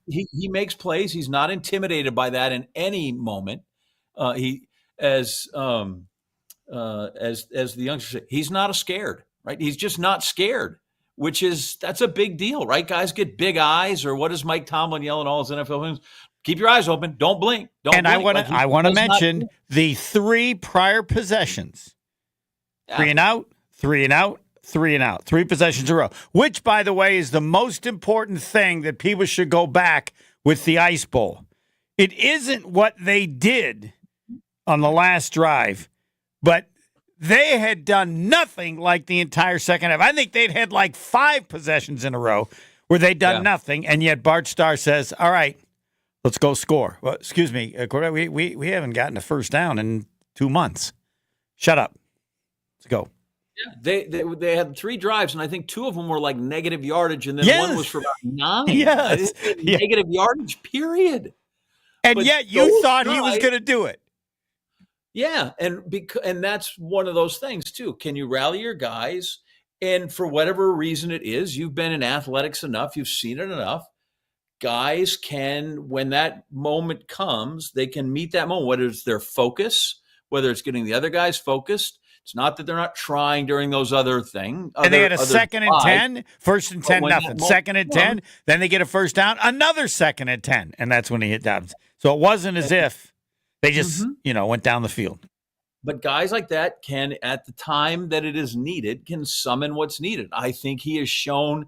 Speaker 3: he makes plays. He's not intimidated by that in any moment. As the youngsters say, he's not scared, right? He's just not scared, that's a big deal, right? Guys get big eyes, or what does Mike Tomlin yell in all his NFL games? Keep your eyes open. Don't blink.
Speaker 2: I want to mention the 3 prior possessions. Yeah. 3 and out, 3 and out, 3 and out. 3 possessions in a row, which, by the way, is the most important thing that people should go back with the Ice Bowl. It isn't what they did on the last drive, but they had done nothing like the entire second half. I think they'd had like 5 possessions in a row where they'd done nothing, and yet Bart Starr says, all right, let's go score. Well, excuse me, we haven't gotten a first down in 2 months. Shut up. Let's go.
Speaker 3: Yeah, they had 3 drives, and I think 2 of them were like negative yardage, and then one was for about 9.
Speaker 2: Yes.
Speaker 3: Negative yardage, period.
Speaker 2: And yet you thought he was going to do it.
Speaker 3: Yeah, and that's one of those things too. Can you rally your guys? And for whatever reason it is, you've been in athletics enough, you've seen it enough. Guys can, when that moment comes, they can meet that moment, whether it's their focus, whether it's getting the other guys focused. It's not that they're not trying during those other things.
Speaker 2: And they had a 2nd and 10, 1st and 10, nothing. 2nd and 10, then they get a first down, another 2nd and 10, and that's when he hit downs. So it wasn't as if they just, went down the field.
Speaker 3: But guys like that can, at the time that it is needed, can summon what's needed. I think he has shown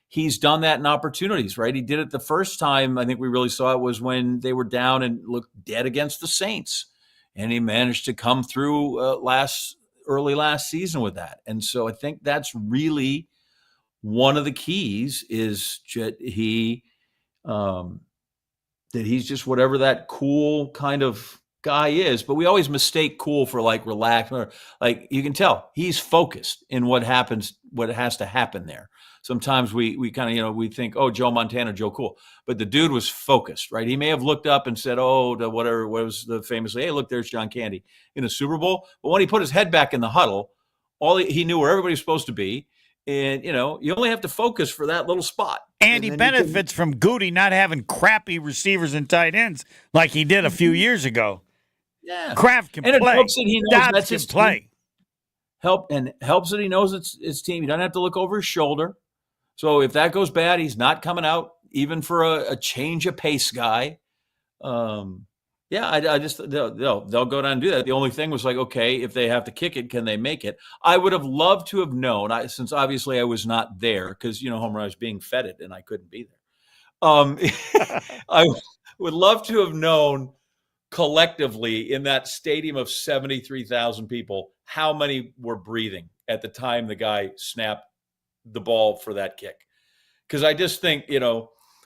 Speaker 3: he's done that in opportunities, right? He did it the first time I think we really saw it was when they were down and looked dead against the Saints. And he managed to come through early last season with that. And so I think that's really one of the keys is that he's just whatever that cool kind of guy is. But we always mistake cool for like relaxed, or like you can tell he's focused in what has to happen there. Sometimes we kind of, we think, oh, Joe Montana, Joe Cool. But the dude was focused, right? He may have looked up and said, oh, what was the famously, hey, look, there's John Candy in the Super Bowl. But when he put his head back in the huddle, he knew where everybody was supposed to be. And, you only have to focus for that little spot.
Speaker 2: And he benefits from Goody not having crappy receivers and tight ends like he did a few years ago.
Speaker 3: Yeah.
Speaker 2: Kraft can play.
Speaker 3: And it helps that he knows that's his
Speaker 2: play.
Speaker 3: Helps that he knows it's his team. He doesn't have to look over his shoulder. So if that goes bad, he's not coming out even for a change of pace guy. I just they'll go down and do that. The only thing was like, okay, if they have to kick it, can they make it? I would have loved to have known, since obviously I was not there because Homer, I was being feted and I couldn't be there. I would love to have known collectively in that stadium of 73,000 people how many were breathing at the time the guy snapped the ball for that kick. Because I just think,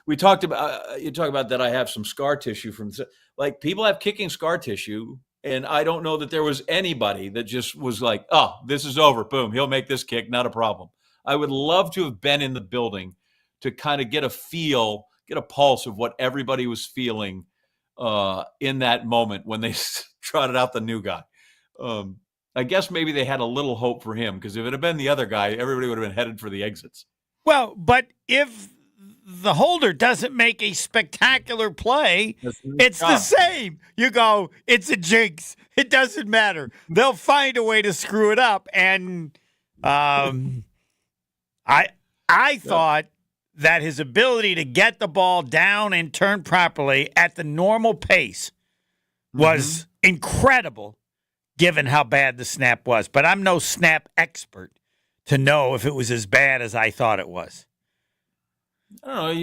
Speaker 3: we talked about, you talk about that I have some scar tissue from, like, people have kicking scar tissue, and I don't know that there was anybody that just was like, oh, this is over. Boom, he'll make this kick, not a problem. I would love to have been in the building to kind of get a pulse of what everybody was feeling in that moment when they trotted out the new guy. I guess maybe they had a little hope for him, because if it had been the other guy, everybody would have been headed for the exits.
Speaker 2: Well, but if the holder doesn't make a spectacular play, it's the same. You go, it's a jinx. It doesn't matter. They'll find a way to screw it up. And I thought that his ability to get the ball down and turn properly at the normal pace was incredible, given how bad the snap was. But I'm no snap expert to know if it was as bad as I thought it was.
Speaker 3: I don't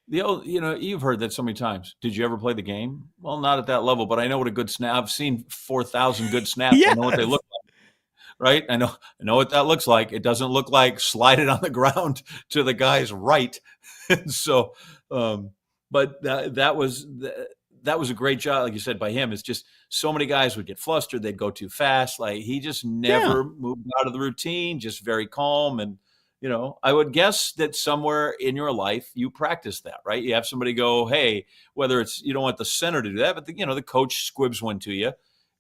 Speaker 3: know. You've heard that so many times. Did you ever play the game? Well, not at that level, but I know what a good snap. I've seen 4,000 good snaps. Yes. I know what they look like. Right? I know what that looks like. It doesn't look like slide it on the ground to the guy's right. So, but that was a great job, like you said, by him. It's just so many guys would get flustered. They'd go too fast. Like, he just never moved out of the routine, just very calm. And, I would guess that somewhere in your life you practice that, right? You have somebody go, hey, whether it's, you don't want the center to do that, but the coach squibs one to you.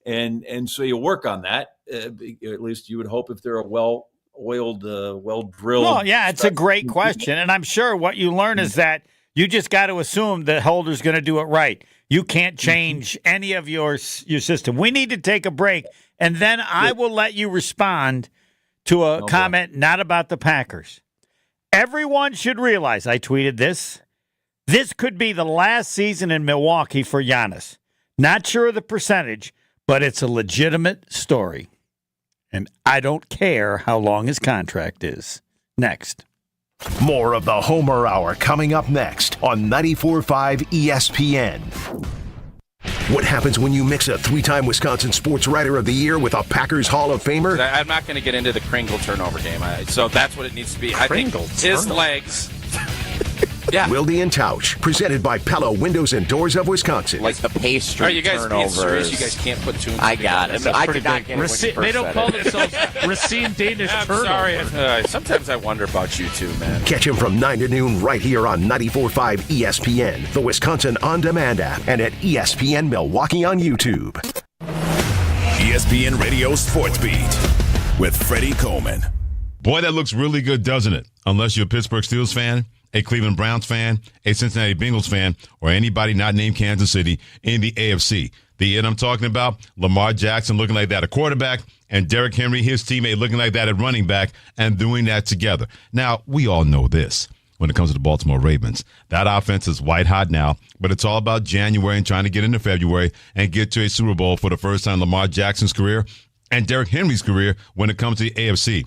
Speaker 3: And so you work on that. At least you would hope, if they're a well-oiled, well-drilled.
Speaker 2: Well, yeah, it's a great question. And I'm sure what you learn is that you just got to assume the holder's going to do it right. You can't change any of your system. We need to take a break, and then I will let you respond to a comment not about the Packers. Everyone should realize, I tweeted this could be the last season in Milwaukee for Giannis. Not sure of the percentage, but it's a legitimate story. And I don't care how long his contract is. Next.
Speaker 1: More of the Homer Hour coming up next on 94.5 ESPN. What happens when you mix a three-time Wisconsin Sports Writer of the Year with a Packers Hall of Famer?
Speaker 18: I'm not going to get into the Kringle turnover game, so that's what it needs to be. I think his legs. Yeah.
Speaker 1: Wilde and Tausch, presented by Pella Windows and Doors of Wisconsin.
Speaker 18: Like the pastry you guys turnovers. Being serious? You guys can't put two and two. I got it. I could not get it.
Speaker 19: They don't call themselves Racine Danish turnovers.
Speaker 18: Sorry. Sometimes I wonder about you two, man.
Speaker 1: Catch him from 9 to noon right here on 94.5 ESPN, the Wisconsin On Demand app, and at ESPN Milwaukee on YouTube.
Speaker 14: ESPN Radio Sports Beat with Freddie Coleman.
Speaker 20: Boy, that looks really good, doesn't it? Unless you're a Pittsburgh Steelers fan, a Cleveland Browns fan, a Cincinnati Bengals fan, or anybody not named Kansas City in the AFC. The end I'm talking about, Lamar Jackson looking like that at quarterback, and Derrick Henry, his teammate, looking like that at running back, and doing that together. Now, we all know this when it comes to the Baltimore Ravens. That offense is white hot now, but it's all about January and trying to get into February and get to a Super Bowl for the first time in Lamar Jackson's career and Derrick Henry's career when it comes to the AFC.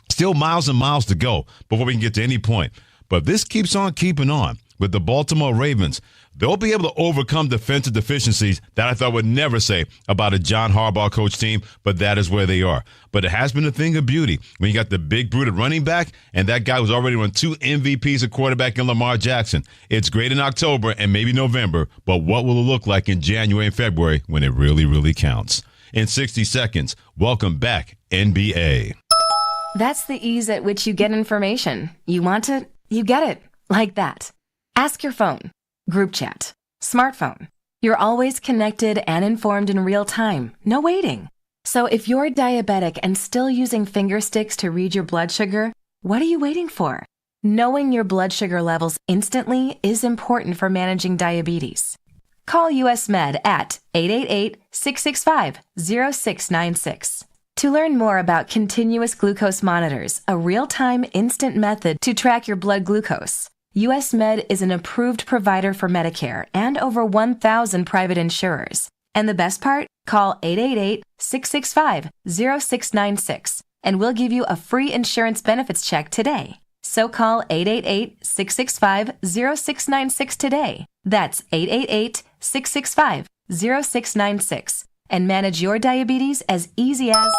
Speaker 20: Still miles and miles to go before we can get to any point. But this keeps on keeping on with the Baltimore Ravens. They'll be able to overcome defensive deficiencies that I thought would never say about a John Harbaugh coach team, but that is where they are. But it has been a thing of beauty when you got the big brute at running back, and that guy was already won 2 MVPs at quarterback in Lamar Jackson. It's great in October and maybe November, but what will it look like in January and February when it really, really counts? In 60 seconds, welcome back, NBA.
Speaker 11: That's the ease at which you get information. You want it, you get it. Like that. Ask your phone. Group chat. Smartphone. You're always connected and informed in real time. No waiting. So if you're diabetic and still using finger sticks to read your blood sugar, what are you waiting for? Knowing your blood sugar levels instantly is important for managing diabetes. Call US Med at 888-665-0696. To learn more about continuous glucose monitors, a real-time instant method to track your blood glucose, US Med is an approved provider for Medicare and over 1,000 private insurers. And the best part? Call 888-665-0696 and we'll give you a free insurance benefits check today. So call 888-665-0696 today. That's 888-665-0696 and manage your diabetes as easy as...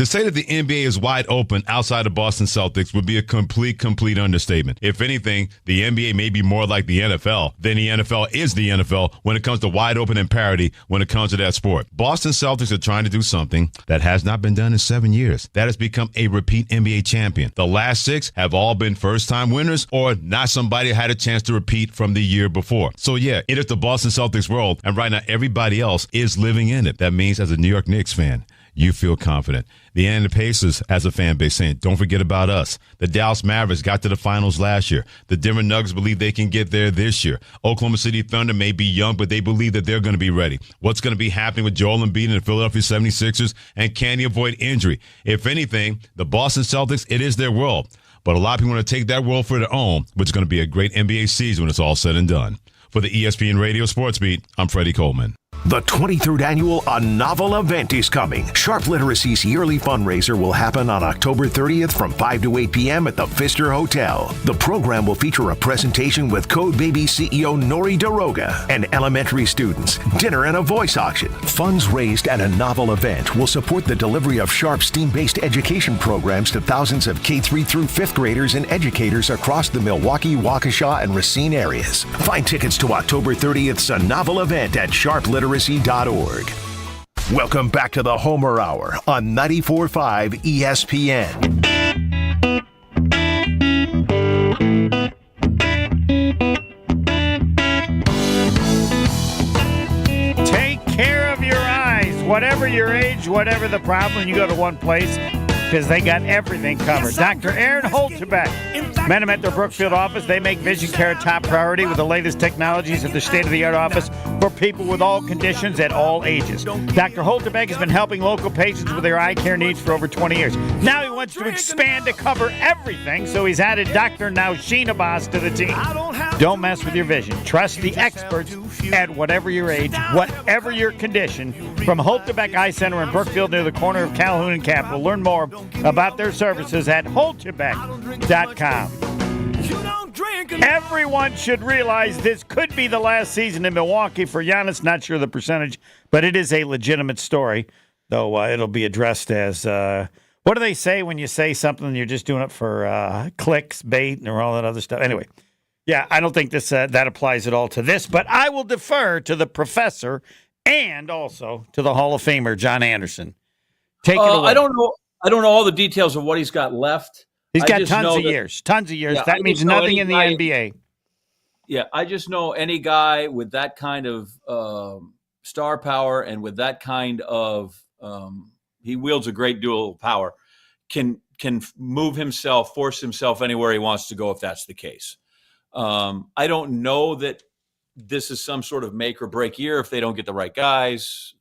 Speaker 20: To say that the NBA is wide open outside of Boston Celtics would be a complete understatement. If anything, the NBA may be more like the NFL than the NFL is the NFL when it comes to wide open and parity when it comes to that sport. Boston Celtics are trying to do something that has not been done in 7 years. That has become a repeat NBA champion. The last 6 have all been first-time winners or not somebody who had a chance to repeat from the year before. So yeah, it is the Boston Celtics world, and right now everybody else is living in it. That means as a New York Knicks fan, you feel confident. The Indiana Pacers as a fan base saying, don't forget about us. The Dallas Mavericks got to the finals last year. The Denver Nuggets believe they can get there this year. Oklahoma City Thunder may be young, but they believe that they're going to be ready. What's going to be happening with Joel Embiid and the Philadelphia 76ers, and can he avoid injury? If anything, the Boston Celtics, it is their world. But a lot of people want to take that world for their own, which is going to be a great NBA season when it's all said and done. For the ESPN Radio Sports Beat, I'm Freddie Coleman.
Speaker 1: The 23rd annual A Novel event is coming. Sharp Literacy's yearly fundraiser will happen on October 30th from 5 to 8 p.m. at the Pfister Hotel. The program will feature a presentation with Code Baby CEO Nori Daroga and elementary students, dinner and a voice auction. Funds raised at A Novel event will support the delivery of Sharp STEAM-based education programs to thousands of K-3 through 5th graders and educators across the Milwaukee, Waukesha, and Racine areas. Find tickets to October 30th's A Novel event at sharpliteracy.org. Welcome back to the Homer Hour on 94.5 ESPN.
Speaker 2: Take care of your eyes. Whatever your age, whatever the problem, you go to one place because they got everything covered. Dr. Aaron Holterbeck. Met him at their Brookfield office. They make vision care a top priority with the latest technologies at the state-of-the-art office for people with all conditions at all ages. Dr. Holterbeck has been helping local patients with their eye care needs for over 20 years. Now he wants to expand to cover everything, so he's added Dr. Naushina Boss to the team. Don't mess with your vision. Trust the experts at whatever your age, whatever your condition. From Holterbeck Eye Center in Brookfield near the corner of Calhoun and Capitol. Learn more about their services at holterbeck.com. Everyone should realize this could be the last season in Milwaukee for Giannis. Not sure the percentage, but it is a legitimate story, though it'll be addressed as, what do they say when you say something and you're just doing it for clicks, bait, and all that other stuff? Anyway, yeah, I don't think this that applies at all to this, but I will defer to the professor and also to the Hall of Famer, John Anderson. Take it away.
Speaker 3: I don't know all the details of what he's got left.
Speaker 2: He's got tons of years. Yeah, that means nothing in the NBA.
Speaker 3: Yeah, I just know any guy with that kind of star power and with that kind of he wields a great deal of power, can move himself, force himself anywhere he wants to go if that's the case. I don't know that this is some sort of make or break year if they don't get the right guys.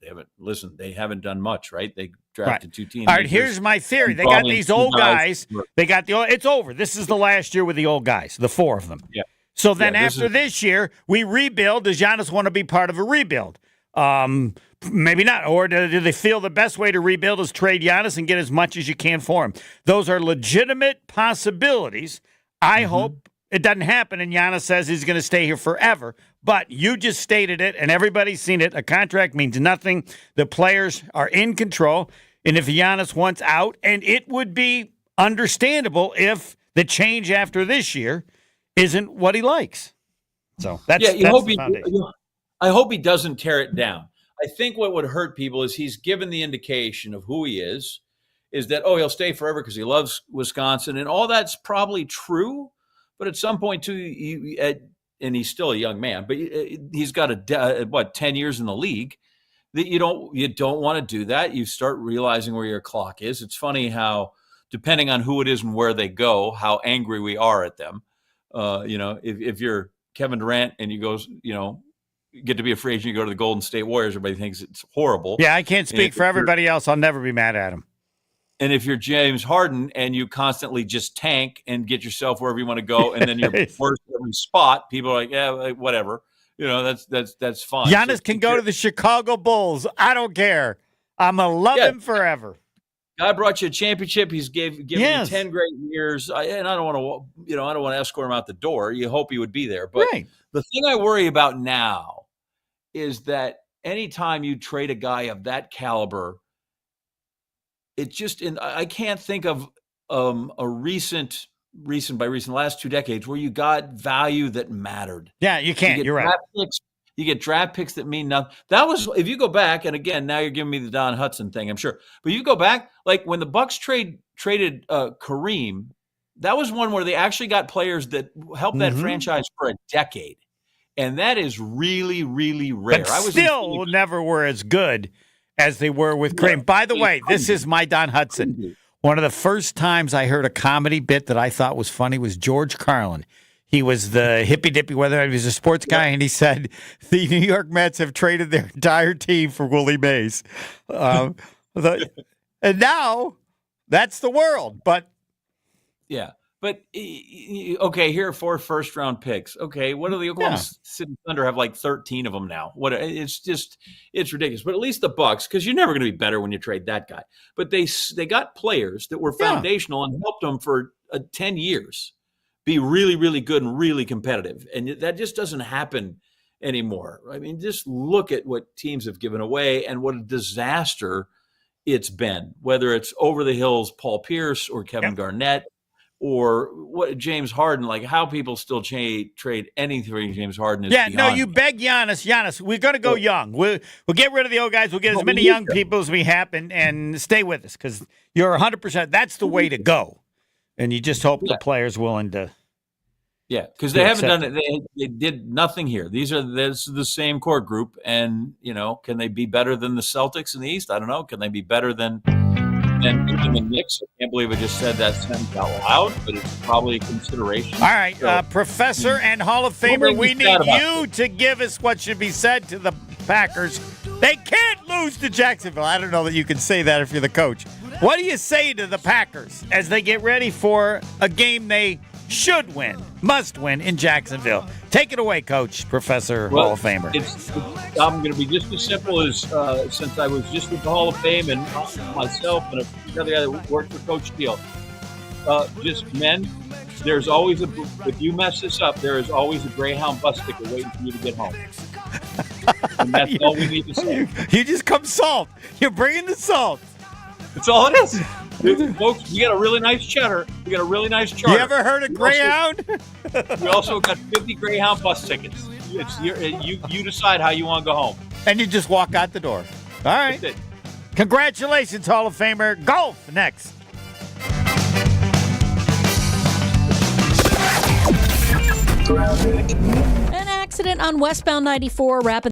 Speaker 3: They haven't done much, right? They drafted 2 teams.
Speaker 2: All right, here's my theory. They got these old guys. It's over. This is the last year with the old guys, the 4 of them.
Speaker 3: Yeah.
Speaker 2: So then after this year, we rebuild. Does Giannis want to be part of a rebuild? Maybe not. Or do they feel the best way to rebuild is trade Giannis and get as much as you can for him? Those are legitimate possibilities. I hope it doesn't happen and Giannis says he's going to stay here forever. But you just stated it, and everybody's seen it. A contract means nothing. The players are in control. And if Giannis wants out, and it would be understandable if the change after this year isn't what he likes. So that's the foundation.
Speaker 3: I hope he doesn't tear it down. I think what would hurt people is he's given the indication of who he is that, he'll stay forever because he loves Wisconsin. And all that's probably true. But at some point, too, and he's still a young man, but he's got 10 years in the league. That you don't want to do that. You start realizing where your clock is. It's funny how, depending on who it is and where they go, how angry we are at them. If you're Kevin Durant and you get to be a free agent, you go to the Golden State Warriors, everybody thinks it's horrible.
Speaker 2: Yeah, I can't speak for everybody else. I'll never be mad at him.
Speaker 3: And if you're James Harden and you constantly just tank and get yourself wherever you want to go, and then you're worst every spot, people are like, yeah, whatever. That's fine.
Speaker 2: Giannis can go to the Chicago Bulls. I don't care. I'm going to love him forever.
Speaker 3: God brought you a championship. He's given you 10 great years. I don't want to escort him out the door. You hope he would be there. But the thing I worry about now is that anytime you trade a guy of that caliber, I can't think of a recent last 2 decades where you got value that mattered.
Speaker 2: Yeah, you can't. You're right.
Speaker 3: You get draft picks that mean nothing. That was, if you go back, and again, now you're giving me the Don Hudson thing, I'm sure. But you go back, like when the Bucks traded Kareem, that was one where they actually got players that helped that franchise for a decade. And that is really, really rare.
Speaker 2: But still never were as good as they were with Kareem. Yeah. By the way, this is my Don Hudson. One of the first times I heard a comedy bit that I thought was funny was George Carlin. He was the hippy-dippy, whether he was a sports guy, and he said, the New York Mets have traded their entire team for Willie Mays. And now, that's the world. But
Speaker 3: yeah. But, okay, here are 4 first-round picks. Okay, what do the Oklahoma City Thunder have, like 13 of them now? It's ridiculous. But at least the Bucks, because you're never going to be better when you trade that guy. But they got players that were foundational and helped them for 10 years be really, really good and really competitive. And that just doesn't happen anymore. I mean, just look at what teams have given away and what a disaster it's been, whether it's over the hills Paul Pierce or Kevin Garnett, or what James Harden, like how people still trade anything for James Harden is beyond.
Speaker 2: No, you beg Giannis, we're going to go young. We'll get rid of the old guys. We'll get as many young people as we happen and stay with us because you're 100%. That's the way to go. And you just hope the player's willing to.
Speaker 3: Yeah, because they haven't done it. They did nothing here. This is the same core group. And, can they be better tthan the Celtics in the East? I don't know. Can they be better than the Knicks? I can't believe I just said that sentence out loud, but it's probably a consideration.
Speaker 2: All right, Professor and Hall of Famer, we need you to give us what should be said to the Packers. They can't lose to Jacksonville. I don't know that you can say that if you're the coach. What do you say to the Packers as they get ready for a game they should win, must win in Jacksonville? Take it away, Coach, Professor, Hall of Famer.
Speaker 3: I'm going to be just as simple as since I was just with the Hall of Fame and myself and another guy that worked for Coach Steele. Just men, there's always if you mess this up, there is always a Greyhound bus ticket waiting for you to get home. And that's all we need to say.
Speaker 2: You just come salt. You're bringing the salt.
Speaker 3: That's all it is. Folks, you got a really nice cheddar. You got a really nice charter.
Speaker 2: You ever heard of Greyhound?
Speaker 3: We also got 50 Greyhound bus tickets. You decide how you want to go home.
Speaker 2: And you just walk out the door. All right. Congratulations, Hall of Famer. Golf next.
Speaker 4: An accident on westbound 94 rapid